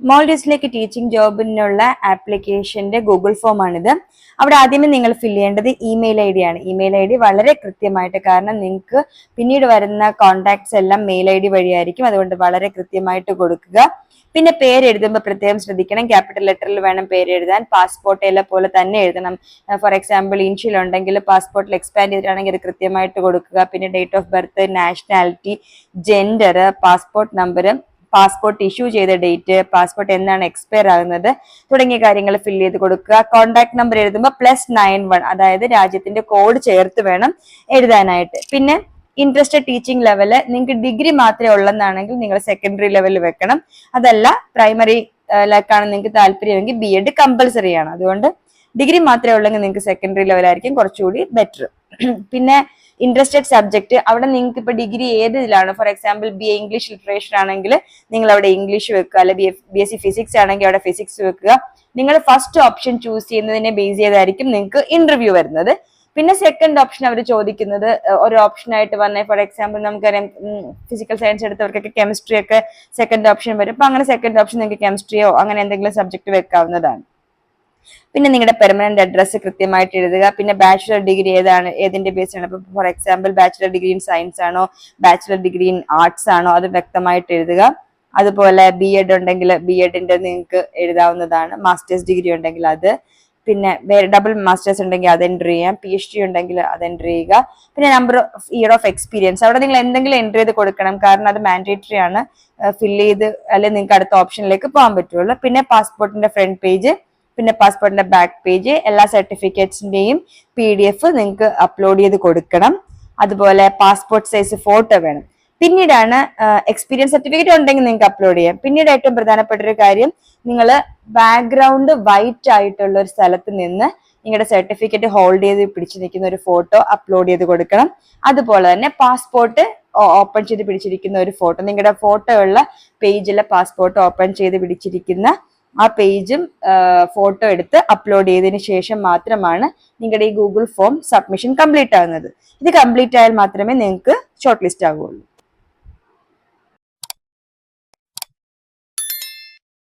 മോൾഡീവ്സിലേക്ക് teaching ജോബിനുള്ള ആപ്ലിക്കേഷന്റെ Google form ആണിത്. അവിടെ ആദ്യമേ നിങ്ങൾ ഫില്ല് ചെയ്യേണ്ടത് ഇമെയിൽ ഐ ഡി ആണ്. ഇമെയിൽ ഐ ഡി വളരെ കൃത്യമായിട്ട്, കാരണം നിങ്ങൾക്ക് പിന്നീട് വരുന്ന കോൺടാക്ട്സ് എല്ലാം മെയിൽ ഐ ഡി വഴിയായിരിക്കും, അതുകൊണ്ട് വളരെ കൃത്യമായിട്ട് കൊടുക്കുക. പിന്നെ പേര് എഴുതുമ്പോൾ പ്രത്യേകം ശ്രദ്ധിക്കണം, ക്യാപിറ്റൽ ലെറ്ററിൽ വേണം പേര് എഴുതാൻ. പാസ്പോർട്ടിലെ പോലെ തന്നെ എഴുതണം. ഫോർ എക്സാമ്പിൾ ഇനിഷ്യൽ ഉണ്ടെങ്കിൽ പാസ്പോർട്ടിൽ എക്സ്പാൻഡ് ചെയ്തിട്ടാണെങ്കിൽ അത് കൃത്യമായിട്ട് കൊടുക്കുക. പിന്നെ date of birth, nationality, gender, passport number, passport issue ചെയ്ത ഡേറ്റ്, പാസ്പോർട്ട് എന്നാണ് എക്സ്പയർ ആകുന്നത് തുടങ്ങിയ കാര്യങ്ങൾ ഫില്ല് ചെയ്ത് കൊടുക്കുക. കോൺടാക്ട് നമ്പർ എഴുതുമ്പോൾ +91, അതായത് രാജ്യത്തിന്റെ കോഡ് ചേർത്ത് വേണം എഴുതാനായിട്ട്. പിന്നെ ഇൻട്രസ്റ്റഡ് ടീച്ചിങ് ലെവല്, നിങ്ങൾക്ക് ഡിഗ്രി മാത്രമേ ഉള്ളെന്നാണെങ്കിൽ നിങ്ങൾ സെക്കൻഡറി ലെവലിൽ വെക്കണം. അതല്ല പ്രൈമറിയിലേക്കാണ് നിങ്ങൾക്ക് താല്പര്യമെങ്കിൽ BEd കമ്പൽസറി ആണ്. അതുകൊണ്ട് ഡിഗ്രി മാത്രമേ ഉള്ളെങ്കിൽ നിങ്ങൾക്ക് സെക്കൻഡറി ലെവലായിരിക്കും കുറച്ചുകൂടി ബെറ്റർ. പിന്നെ ഇൻട്രസ്റ്റഡ് സബ്ജക്ട്, അവിടെ നിങ്ങൾക്ക് ഇപ്പൊ ഡിഗ്രി ഏതിലാണ്, for example BA English literature ആണെങ്കിൽ നിങ്ങൾ അവിടെ ഇംഗ്ലീഷ് വെക്കുക, അല്ലെ BSc ഫിസിക്സ് ആണെങ്കിൽ അവിടെ ഫിസിക്സ് വെക്കുക. നിങ്ങൾ ഫസ്റ്റ് ഓപ്ഷൻ ചൂസ് ചെയ്യുന്നതിനെ ബേസ് ചെയ്തായിരിക്കും നിങ്ങൾക്ക് ഇന്റർവ്യൂ വരുന്നത്. പിന്നെ സെക്കൻഡ് ഓപ്ഷൻ അവർ ചോദിക്കുന്നത് ഒരു ഓപ്ഷൻ ആയിട്ട് വന്നേ, ഫോർ എക്സാമ്പിൾ നമുക്കറിയാം ഫിസിക്കൽ സയൻസ് എടുത്തവർക്കൊക്കെ കെമിസ്ട്രി ഒക്കെ സെക്കൻഡ് ഓപ്ഷൻ വരും. അപ്പൊ അങ്ങനെ സെക്കൻഡ് ഓപ്ഷൻ നിങ്ങൾക്ക് കെമിസ്ട്രിയോ അങ്ങനെ എന്തെങ്കിലും സബ്ജക്ട് വെക്കാവുന്നതാണ്. പിന്നെ നിങ്ങളുടെ പെർമനന്റ് അഡ്രസ്സ് കൃത്യമായിട്ട് എഴുതുക. പിന്നെ ബാച്ചുലർ ഡിഗ്രി ഏതിന്റെ ബേസ് ആണ്, ഇപ്പൊ for example bachelor degree in science ആണോ, ബാച്ചുലർ ഡിഗ്രി ഇൻ ആർട്സ് ആണോ, അത് വ്യക്തമായിട്ട് എഴുതുക. അതുപോലെ BEd ഉണ്ടെങ്കിൽ BEdന്റെ നിങ്ങൾക്ക് എഴുതാവുന്നതാണ്. മാസ്റ്റേഴ്സ് ഡിഗ്രി ഉണ്ടെങ്കിൽ അത്, പിന്നെ ഡബിൾ മാസ്റ്റേഴ്സ് ഉണ്ടെങ്കിൽ അത് എൻറ്റർ ചെയ്യാം. PhD ഉണ്ടെങ്കിൽ അത് എൻറ്റർ ചെയ്യുക. പിന്നെ number of year of experience, അവിടെ നിങ്ങൾ എന്തെങ്കിലും എൻറ്റർ ചെയ്ത് കൊടുക്കണം, കാരണം അത് മാൻഡേറ്ററി ആണ്. ഫില്ല് ചെയ്ത് അല്ലെങ്കിൽ നിങ്ങൾക്ക് അടുത്ത ഓപ്ഷനിലേക്ക് പോകാൻ പറ്റുള്ളൂ. പിന്നെ പാസ്പോർട്ടിന്റെ ഫ്രണ്ട് പേജ്, പിന്നെ പാസ്പോർട്ടിന്റെ ബാക്ക് പേജ്, എല്ലാ സർട്ടിഫിക്കറ്റ്സിന്റെയും PDF നിങ്ങൾക്ക് അപ്ലോഡ് ചെയ്ത് കൊടുക്കണം. അതുപോലെ പാസ്പോർട്ട് സൈസ് ഫോട്ടോ വേണം. പിന്നീടാണ് എക്സ്പീരിയൻസ് സർട്ടിഫിക്കറ്റ് ഉണ്ടെങ്കിൽ നിങ്ങൾക്ക് അപ്ലോഡ് ചെയ്യാം. പിന്നീട് ഏറ്റവും പ്രധാനപ്പെട്ട ഒരു കാര്യം, നിങ്ങൾ ബാക്ക്ഗ്രൗണ്ട് വൈറ്റ് ആയിട്ടുള്ള ഒരു സ്ഥലത്ത് നിന്ന് നിങ്ങളുടെ സർട്ടിഫിക്കറ്റ് ഹോൾഡ് ചെയ്ത് പിടിച്ചു നിൽക്കുന്ന ഒരു ഫോട്ടോ അപ്ലോഡ് ചെയ്ത് കൊടുക്കണം. അതുപോലെ തന്നെ പാസ്പോർട്ട് ഓപ്പൺ ചെയ്ത് പിടിച്ചിരിക്കുന്ന ഒരു ഫോട്ടോ, നിങ്ങളുടെ ഫോട്ടോ ഉള്ള പേജിലെ പാസ്പോർട്ട് ഓപ്പൺ ചെയ്ത് പിടിച്ചിരിക്കുന്ന ആ പേജും ഫോട്ടോ എടുത്ത് അപ്ലോഡ് ചെയ്തതിനു ശേഷം മാത്രമാണ് നിങ്ങളുടെ ഈ ഗൂഗിൾ ഫോം സബ്മിഷൻ കംപ്ലീറ്റ് ആകുന്നത്. ഇത് കംപ്ലീറ്റ് ആയാൽ മാത്രമേ നിങ്ങൾക്ക് ഷോർട്ട് ലിസ്റ്റ് ആകുള്ളൂ.